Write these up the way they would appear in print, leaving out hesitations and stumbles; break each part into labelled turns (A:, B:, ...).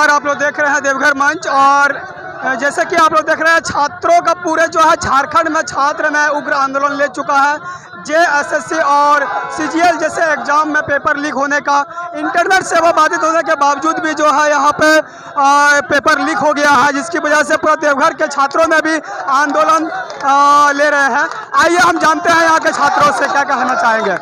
A: आप लोग देख रहे हैं देवघर मंच, और जैसे कि आप लोग देख रहे हैं छात्रों का पूरे जो है झारखंड में छात्र में उग्र आंदोलन ले चुका है। जेएसएससी और सीजीएल जैसे एग्जाम में पेपर लीक होने का, इंटरनेट सेवा बाधित होने के बावजूद भी जो है यहाँ पे पेपर लीक हो गया है, जिसकी वजह से पूरा देवघर के छात्रों में भी आंदोलन ले रहे हैं। आइए हम जानते हैं यहाँ के छात्रों से क्या कहना चाहेंगे,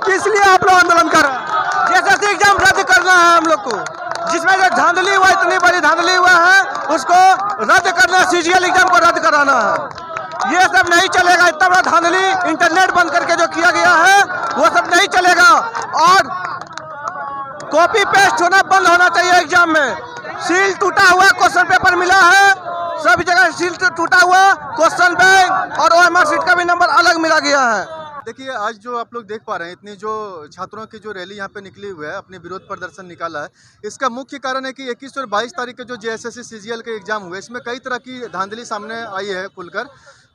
A: किस लिए आप लोग आंदोलन कर रहे हैं।
B: जेएसएससी एग्जाम रद्द करना है हम लोग को, जिसमें जो धांधली हुआ, इतनी बड़ी धांधली हुआ है, उसको रद्द करना, सीजीएल एग्जाम को रद्द कराना है। ये सब नहीं चलेगा, इतना बड़ा धांधली इंटरनेट बंद करके जो किया गया है वो सब नहीं चलेगा। और कॉपी पेस्ट होना बंद होना चाहिए एग्जाम में। सील टूटा हुआ क्वेश्चन पेपर मिला है, सभी जगह सील टूटा हुआ, क्वेश्चन बैंक और ओएमआर शीट का भी नंबर अलग मिला गया है।
C: देखिए, आज जो आप लोग देख पा रहे हैं, इतनी जो छात्रों की जो रैली यहाँ पे निकली हुई है, अपने विरोध प्रदर्शन निकाला है, इसका मुख्य कारण है कि 21 और 22 तारीख के जो जेएसएससी सीजीएल के एग्जाम हुए, इसमें कई तरह की धांधली सामने आई है खुलकर,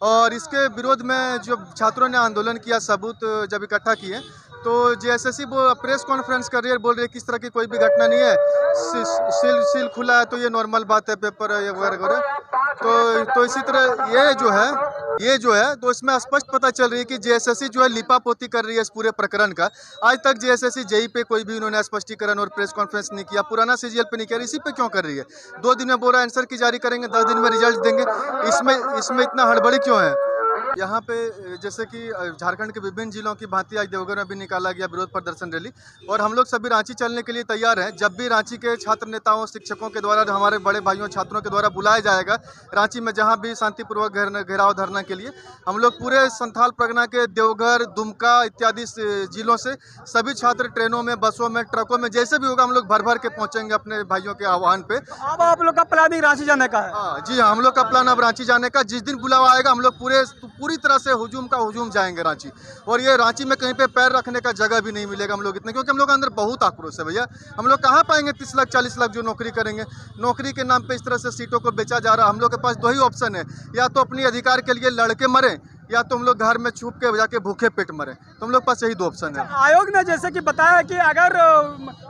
C: और इसके विरोध में जो छात्रों ने आंदोलन किया, सबूत जब इकट्ठा किए, तो जेएसएससी वो प्रेस कॉन्फ्रेंस कर रही है, बोल रही है किस तरह की कोई भी घटना नहीं है, सील खुला है तो ये नॉर्मल बात है, पेपर वगैरह वगैरह। तो इसी तरह ये जो है तो इसमें स्पष्ट पता चल रही है कि जेएसएससी जो है लिपापोती कर रही है इस पूरे प्रकरण का। आज तक जेएसएससी जेई पे कोई भी उन्होंने स्पष्टीकरण और प्रेस कॉन्फ्रेंस नहीं किया, पुराना सीजीएल पे नहीं किया, इसी पे क्यों कर रही है। 2 दिन में बोरा आंसर की जारी करेंगे, 10 दिन में रिजल्ट देंगे, इसमें इतना हड़बड़ी क्यों है। यहाँ पे जैसे कि झारखंड के विभिन्न जिलों की भांति आज देवघर में भी निकाला गया विरोध प्रदर्शन रैली, और हम लोग सभी रांची चलने के लिए तैयार हैं। जब भी रांची के छात्र नेताओं, शिक्षकों के द्वारा, हमारे बड़े भाइयों, छात्रों के द्वारा बुलाया जाएगा रांची में, जहाँ भी शांतिपूर्वक घेराव धरना के लिए, हम लोग पूरे संथाल परगना के देवघर, दुमका इत्यादि जिलों से सभी छात्र ट्रेनों में, बसों में, ट्रकों में, जैसे भी होगा हम लोग भर भर के पहुँचेंगे अपने भाइयों के आह्वान पे।
A: अब आप लोग का प्लानिंग रांची जाने का है?
C: हाँ जी, हम लोग का प्लान अब रांची जाने का। जिस दिन बुलावा आएगा हम लोग पूरी तरह से हुजूम जाएंगे रांची, और ये रांची में कहीं पे पैर रखने का जगह भी नहीं मिलेगा हम लोग इतने, क्योंकि हम लोग अंदर बहुत आक्रोश है भैया। हम लोग कहाँ पाएंगे 30 लाख 40 लाख जो नौकरी करेंगे। नौकरी के नाम पे इस तरह से सीटों को बेचा जा रहा है। हम लोग के पास 2 ही ऑप्शन है, या तो अपनी अधिकार के लिए लड़के मरे, या तो हम लोग घर में छुप के जाके भूखे पेट मरे। तो हम लोग पास यही 2 ऑप्शन है।
A: आयोग ने जैसे कि बताया कि अगर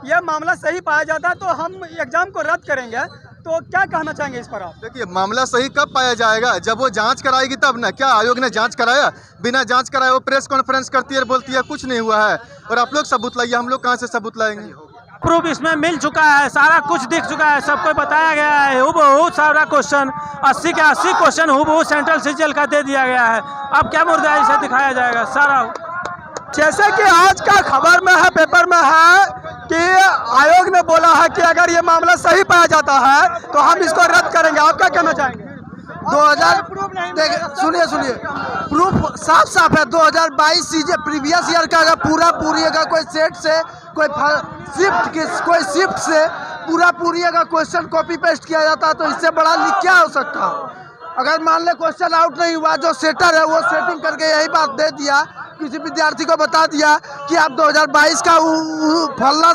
A: यह मामला सही पाया जाता है तो हम एग्जाम को रद्द करेंगे, तो क्या कहना चाहेंगे इस पर आप?
C: देखिए, मामला सही कब पाया जाएगा, जब वो जांच कराएगी तब ना। क्या आयोग ने जांच कराया? बिना जांच कराए वो प्रेस कॉन्फ्रेंस करती है, बोलती है कुछ नहीं हुआ है, और आप लोग सबूत लाइए। हम लोग कहाँ से सबूत लाएंगे?
B: प्रूफ इसमें मिल चुका है, सारा कुछ दिख चुका है, सबको बताया गया है। हूबहू सारा क्वेश्चन 80 के 80 क्वेश्चन हूबहू सेंट्रल सीजीएल का दे दिया गया है। अब क्या मुर्दा इसे दिखाया जाएगा सारा।
A: जैसे कि आज का खबर में है, पेपर में है कि आयोग ने बोला है कि अगर ये मामला सही पाया जाता है तो हम इसको रद्द करेंगे। आप क्या कहना चाहेंगे?
D: 2000 सुनिए प्रूफ साफ है। 2022 सीजे प्रीवियस ईयर का अगर पूरी अगर कोई सेट से कोई शिफ्ट से पूरी अगर क्वेश्चन कॉपी पेस्ट किया जाता है तो इससे बड़ा लीक क्या हो सकता है। अगर मान ले क्वेश्चन आउट नहीं हुआ, जो सेटर है वो सेटिंग करके यही बात दे दिया, किसी विद्यार्थी को बता दिया कि आप 2022 का फलना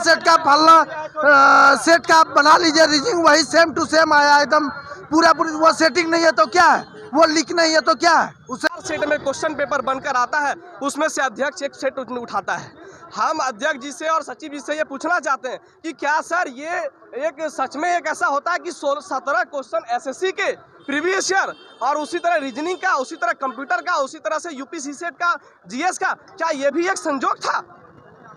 D: सेट का बना लीजिए, रीजिंग वही सेम टू सेम आया एकदम पूरी। वो सेटिंग नहीं है तो क्या है, वो लीक नहीं है तो क्या है।
E: उस सेट में क्वेश्चन पेपर बनकर आता है, उसमें से अध्यक्ष एक सेट उठाता है। हम अध्यक्ष जी से और सचिव जी से ये पूछना चाहते हैं कि क्या सर ये एक सच में एक ऐसा होता है कि 17 क्वेश्चन एसएससी के प्रीवियस ईयर, और उसी तरह रीजनिंग का, उसी तरह कंप्यूटर का, उसी तरह से यूपी सेट का, जीएस का, क्या ये भी एक संजोग था?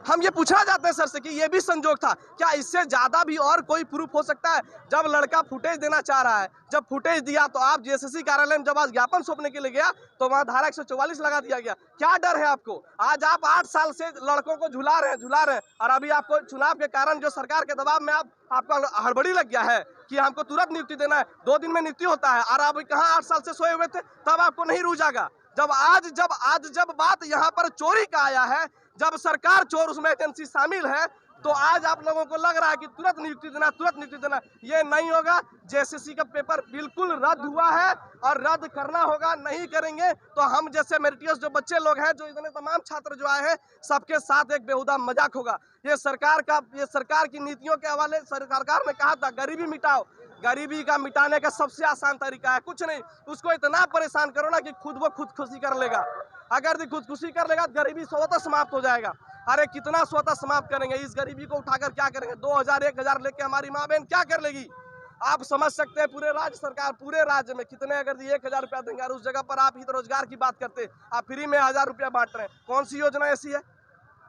E: हम ये पूछना चाहते हैं सर से कि ये भी संजोग था क्या? इससे ज्यादा भी और कोई प्रूफ हो सकता है? जब लड़का फुटेज देना चाह रहा है, जब फुटेज दिया तो आप जेएसएससी कार्यालय में जब आज ज्ञापन सौंपने के लिए गया तो वहां धारा 144 लगा दिया गया। क्या डर है आपको? आज आप 8 साल से लड़कों को झुला रहे हैं, और अभी आपको चुनाव के कारण जो सरकार के दबाव में आपका हड़बड़ी लग गया है कि हमको तुरंत नियुक्ति देना है, 2 दिन में नियुक्ति होता है, और आप कहाँ 8 साल से सोए हुए थे, तब आपको नहीं रूझागा। जब बात यहाँ पर चोरी का आया है, जब सरकार चोर उसमें एजेंसी शामिल है, तो आज आप लोगों को लग रहा है कि तुरंत नियुक्ति देना, ये नहीं होगा। जेएसएससी का पेपर बिल्कुल रद्द हुआ है और रद्द करना होगा। नहीं करेंगे तो हम जैसे मेरिटियस जो बच्चे लोग हैं, जो इतने तमाम छात्र जो आए हैं, सबके साथ एक बेहुदा मजाक होगा। ये सरकार की नीतियों के हवाले सरकार ने कहा था गरीबी मिटाओ। गरीबी का मिटाने का सबसे आसान तरीका है कुछ नहीं, उसको इतना परेशान करो ना कि खुद वो खुदकुशी कर लेगा। अगर खुदकुशी कर लेगा तो गरीबी स्वतः समाप्त हो जाएगा। अरे कितना स्वतः समाप्त करेंगे? इस गरीबी को उठाकर क्या करेंगे? 2000 1000 लेके हमारी माँ बहन क्या कर लेगी? आप समझ सकते हैं पूरे राज्य में कितने, अगर 1000 रुपया देंगे और उस जगह पर आप हित रोजगार की बात करते, आप फ्री में 1000 रुपया बांट रहे हैं। कौन सी योजना ऐसी है?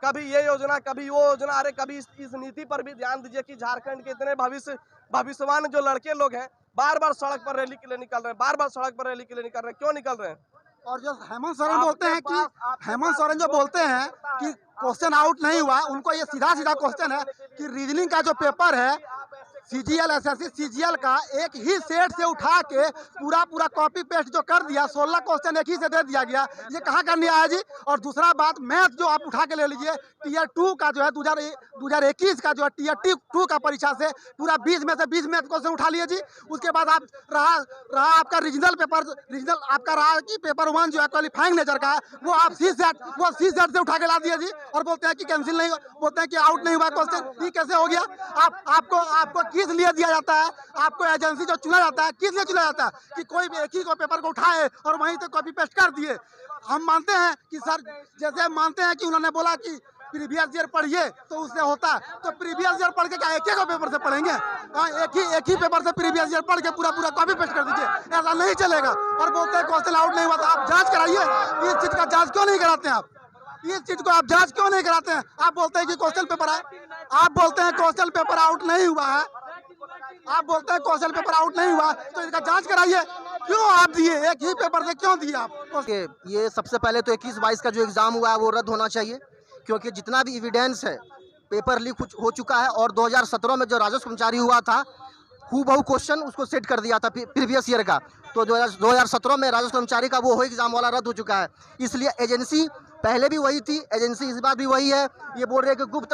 E: कभी ये योजना, कभी वो योजना। अरे कभी इस नीति पर भी ध्यान दीजिए कि झारखंड के इतने भविष्यवान जो लड़के लोग हैं, बार बार सड़क पर रैली के लिए निकल रहे हैं, क्यों निकल रहे हैं?
D: और जो हेमंत सोरेन जो बोलते हैं कि क्वेश्चन आउट नहीं हुआ, उनको ये सीधा क्वेश्चन है कि रीजनिंग का जो पेपर है सीजीएल एसएससी सीजीएल का एक ही सेट से उठा के पूरा कॉपी पेस्ट जो कर दिया, 16 क्वेश्चन एक ही से दे दिया गया। ये कहाँ करने आया जी? और दूसरा बात, मैथ जो आप उठा के ले लीजिए, टीयर 2 का जो है 2021 का जो है टीयर 2 का परीक्षा से पूरा 20 में से 20 मैथ क्वेश्चन उठा लिए जी। उसके बाद आप रहा आपका रीजनल आपका रहा कि पेपर 1 जो है क्वालिफाइंग नेचर का, वो आप सी सेट से उठा के ला दिए जी, और बोलते हैं कि कैंसिल नहीं, बोलते हैं कि आउट नहीं हुआ क्वेश्चन। ये कैसे हो गया? आपको किस लिए दिया जाता है? आपको एजेंसी जो चुना जाता है, किस लिए चुना जाता है? कि कोई भी एक ही को पेपर को उठाए और वहीं से कॉपी पेस्ट कर दिए। हम मानते हैं कि सर, जैसे हम मानते हैं कि उन्होंने बोला कि प्रीवियस ईयर पढ़िए तो उससे होता, तो प्रीवियस ईयर पढ़ के क्या एक ही पेपर से पढ़ेंगे? एक ही पेपर से प्रीवियस ईयर पढ़ के पूरा कॉपी पेस्ट कर दीजिए, ऐसा नहीं चलेगा। और बोलते हैं क्वेश्चन आउट नहीं हुआ, तो आप जांच कराइए। इस चीज का जांच क्यों नहीं कराते हैं? आप इस चीज को आप जांच क्यों नहीं कराते हैं? आप बोलते हैं कि क्वेश्चन पेपर है, आप बोलते हैं क्वेश्चन पेपर आउट नहीं हुआ है, आप बोलते हैं क्वेश्चन पेपर आउट नहीं हुआ, तो इसका जांच कराइए। क्यों आप दिए? एक ही पेपर से क्यों दिए आप?
F: ये सबसे पहले तो 21-22 का जो एग्ज़ाम हुआ है वो रद्द होना चाहिए, क्योंकि जितना भी एविडेंस है पेपर लीक हो चुका है। और 2017 में जो राजस्व कर्मचारी हुआ था, हूबहू क्वेश्चन उसको सेट कर दिया था प्रीवियस ईयर का, तो 2017 में राजस्व कर्मचारी का वो एग्ज़ाम वाला रद्द हो चुका है। इसलिए एजेंसी पहले भी वही थी, एजेंसी इस बार भी वही है। ये बोल रहे हैं कि गुप्त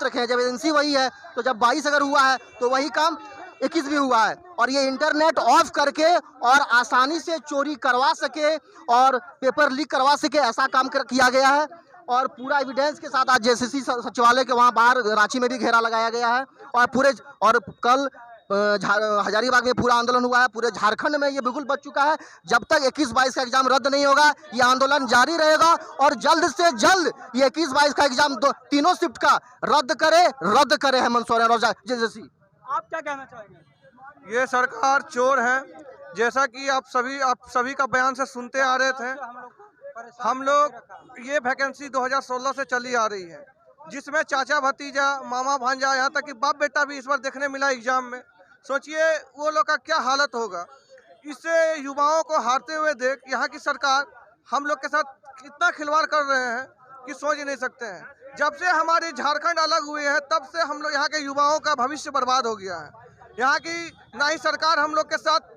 F: रखें। जब एजेंसी वही है तो जब 22 अगर हुआ है तो वही काम 21 भी हुआ है। और ये इंटरनेट ऑफ करके और आसानी से चोरी करवा सके और पेपर लीक करवा सके, ऐसा काम किया गया है। और पूरा एविडेंस के साथ आज जेएसएससी सचिवालय के वहाँ बाहर रांची में भी घेरा लगाया गया है। और कल हजारीबाग में पूरा आंदोलन हुआ है। पूरे झारखंड में ये बिल्कुल बच चुका है। जब तक 21-22 का एग्जाम रद्द नहीं होगा, ये आंदोलन जारी रहेगा। और जल्द से जल्द ये 21-22 का एग्जाम तीनों शिफ्ट का रद्द करे हेमंत सोरेन और जेएसएससी।
A: आप क्या कहना चाहेंगे?
B: ये सरकार चोर है, जैसा कि आप सभी का बयान से सुनते आ रहे थे। हम लोग ये वैकेंसी 2016 से चली आ रही है, जिसमें चाचा भतीजा, मामा भांजा, यहाँ तक कि बाप बेटा भी इस बार देखने मिला एग्जाम में। सोचिए वो लोग का क्या हालत होगा। इससे युवाओं को हारते हुए देख यहाँ की सरकार हम लोग के साथ कितना खिलवाड़ कर रहे हैं कि सोच ही नहीं सकते हैं। जब से हमारे झारखंड अलग हुए हैं, तब से हम लोग यहाँ के युवाओं का भविष्य बर्बाद हो गया है। यहाँ की ना ही सरकार हम लोग के साथ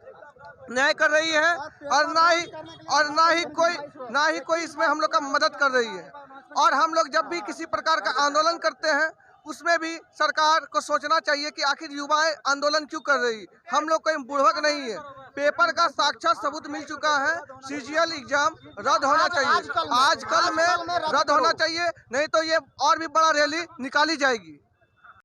B: न्याय कर रही है और ना ही कोई इसमें हम लोग का मदद कर रही है। और हम लोग जब भी किसी प्रकार का आंदोलन करते हैं, उसमें भी सरकार को सोचना चाहिए कि आखिर युवाएं आंदोलन क्यों कर रही। हम लोग कोई बुड़बक नहीं है। पेपर का साक्षात सबूत मिल चुका है। सीजीएल एग्जाम रद्द होना चाहिए, आज कल में रद्द होना चाहिए, नहीं तो ये और भी बड़ा रैली निकाली जाएगी।